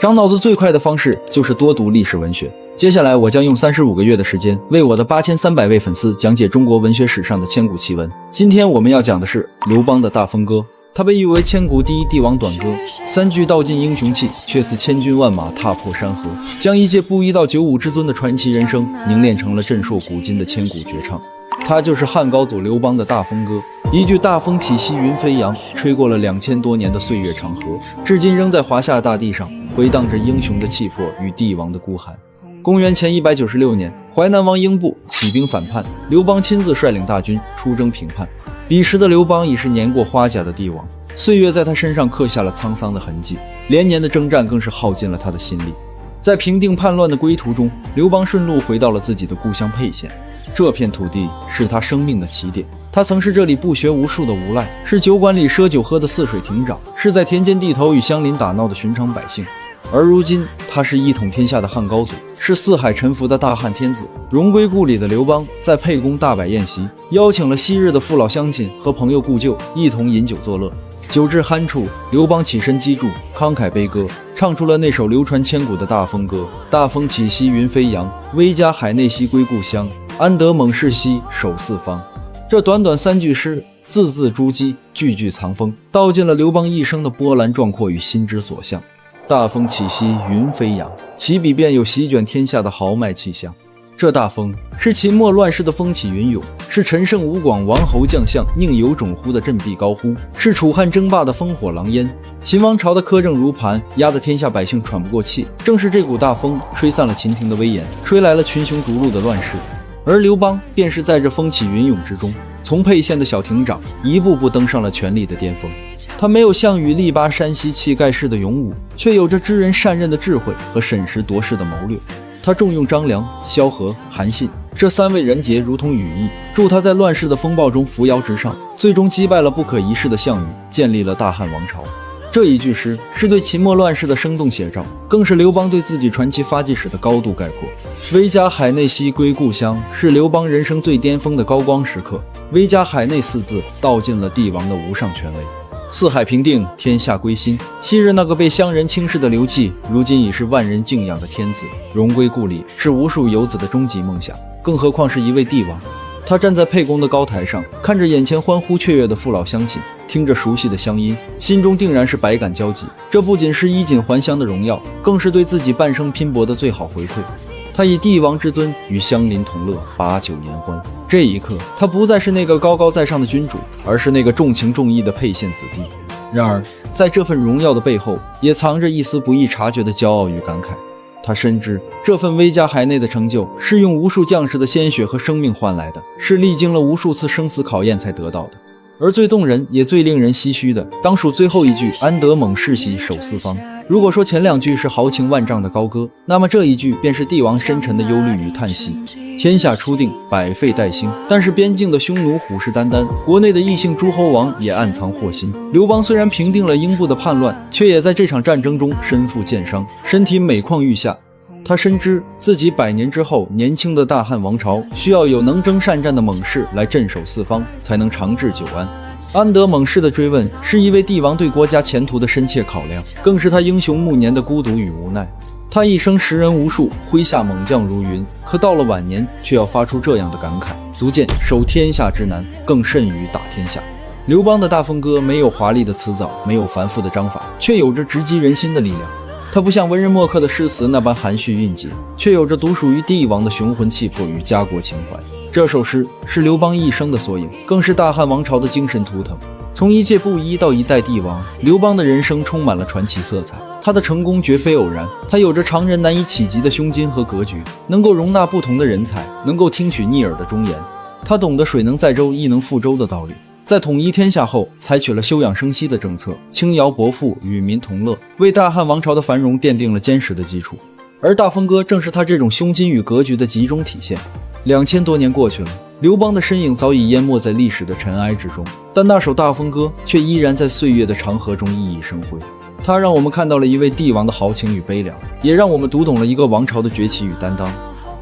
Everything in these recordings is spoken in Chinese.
长脑子最快的方式就是多读历史文学。接下来我将用35个月的时间，为我的8300位粉丝讲解中国文学史上的千古奇闻。今天我们要讲的是刘邦的大风歌，它被誉为千古第一帝王短歌，三句道尽英雄气，却似千军万马踏破山河，将一介布衣到95之尊的传奇人生凝练成了震烁古今的千古绝唱。它就是汉高祖刘邦的大风歌，一句大风起兮云飞扬，吹过了2000多年的岁月长河，至今仍在华夏大地上回荡着英雄的气魄与帝王的孤寒。公元前196年，淮南王英布起兵反叛，刘邦亲自率领大军出征平叛。彼时的刘邦已是年过花甲的帝王，岁月在他身上刻下了沧桑的痕迹，连年的征战更是耗尽了他的心力。在平定叛乱的归途中，刘邦顺路回到了自己的故乡沛县，这片土地是他生命的起点。他曾是这里不学无术的无赖，是酒馆里赊酒喝的泗水亭长，是在田间地头与乡邻打闹的寻常百姓。而如今他是一统天下的汉高祖，是四海臣服的大汉天子。荣归故里的刘邦在沛公大摆宴席，邀请了昔日的父老乡亲和朋友故旧一同饮酒作乐。酒至酣处，刘邦起身击筑，慷慨悲歌，唱出了那首流传千古的大风歌：大风起兮云飞扬，威加海内兮归故乡，安得猛士兮守四方。这短短3句诗，字字珠玑，句句藏风，道尽了刘邦一生的波澜壮阔与心之所向。大风起兮云飞扬，起笔便有席卷天下的豪迈气象。这大风是秦末乱世的风起云涌，是陈胜吴广王侯将相宁有种乎的振臂高呼，是楚汉争霸的烽火狼烟。秦王朝的苛政如磐，压得天下百姓喘不过气。正是这股大风吹散了秦廷的威严，吹来了群雄逐鹿的乱世。而刘邦便是在这风起云涌之中，从沛县的小亭长一步步登上了权力的巅峰。他没有项羽力拔山兮气盖世的勇武，却有着知人善任的智慧和审时度势的谋略。他重用张良、萧何、韩信这3位人杰如同羽翼，助他在乱世的风暴中扶摇直上，最终击败了不可一世的项羽，建立了大汉王朝。这一句诗是对秦末乱世的生动写照，更是刘邦对自己传奇发迹史的高度概括。威加海内兮归故乡是刘邦人生最巅峰的高光时刻，威加海内4字道尽了帝王的无上权威。四海平定，天下归心。昔日那个被乡人轻视的刘季，如今已是万人敬仰的天子。荣归故里是无数游子的终极梦想，更何况是一位帝王。他站在沛公的高台上，看着眼前欢呼雀跃的父老乡亲，听着熟悉的乡音，心中定然是百感交集。这不仅是衣锦还乡的荣耀，更是对自己半生拼搏的最好回馈。他以帝王之尊与乡邻同乐，把酒言欢。这一刻，他不再是那个高高在上的君主，而是那个重情重义的沛县子弟。然而，在这份荣耀的背后，也藏着一丝不易察觉的骄傲与感慨。他深知，这份威加海内的成就，是用无数将士的鲜血和生命换来的，是历经了无数次生死考验才得到的。而最动人也最令人唏嘘的，当属最后一句“安得猛士兮守四方”。如果说前2句是豪情万丈的高歌，那么这一句便是帝王深沉的忧虑与叹息。天下初定，百废待兴，但是边境的匈奴虎视眈眈，国内的异姓诸侯王也暗藏祸心。刘邦虽然平定了英布的叛乱，却也在这场战争中身负箭伤，身体每况愈下。他深知自己100年之后，年轻的大汉王朝需要有能征善战的猛士来镇守四方，才能长治久安。安得猛士的追问，是一位帝王对国家前途的深切考量，更是他英雄暮年的孤独与无奈。他一生识人无数，麾下猛将如云，可到了晚年，却要发出这样的感慨，足见守天下之难，更甚于打天下。刘邦的大风歌没有华丽的辞藻，没有繁复的章法，却有着直击人心的力量。它不像文人墨客的诗词那般含蓄蕴藉，却有着独属于帝王的雄浑气魄与家国情怀。这首诗是刘邦一生的缩影，更是大汉王朝的精神图腾。从一介布衣到一代帝王，刘邦的人生充满了传奇色彩。他的成功绝非偶然，他有着常人难以企及的胸襟和格局，能够容纳不同的人才，能够听取逆耳的忠言。他懂得水能载舟，亦能覆舟的道理。在统一天下后，采取了休养生息的政策，轻徭薄赋，与民同乐，为大汉王朝的繁荣奠定了坚实的基础。而大风歌正是他这种胸襟与格局的集中体现。2000多年过去了，刘邦的身影早已淹没在历史的尘埃之中，但那首大风歌却依然在岁月的长河中熠熠生辉。它让我们看到了一位帝王的豪情与悲凉，也让我们读懂了一个王朝的崛起与担当。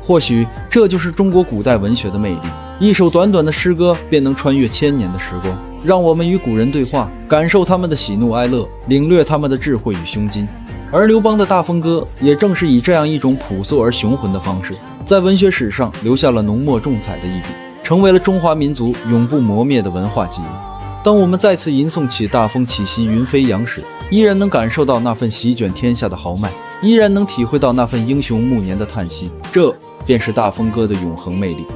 或许这就是中国古代文学的魅力，一首短短的诗歌便能穿越1000年的时光，让我们与古人对话，感受他们的喜怒哀乐，领略他们的智慧与胸襟。而刘邦的大风歌也正是以这样一种朴素而雄浑的方式，在文学史上留下了浓墨重彩的一笔，成为了中华民族永不磨灭的文化记忆。当我们再次吟诵起大风起兮云飞扬时，依然能感受到那份席卷天下的豪迈，依然能体会到那份英雄暮年的叹息，这便是大风歌的永恒魅力。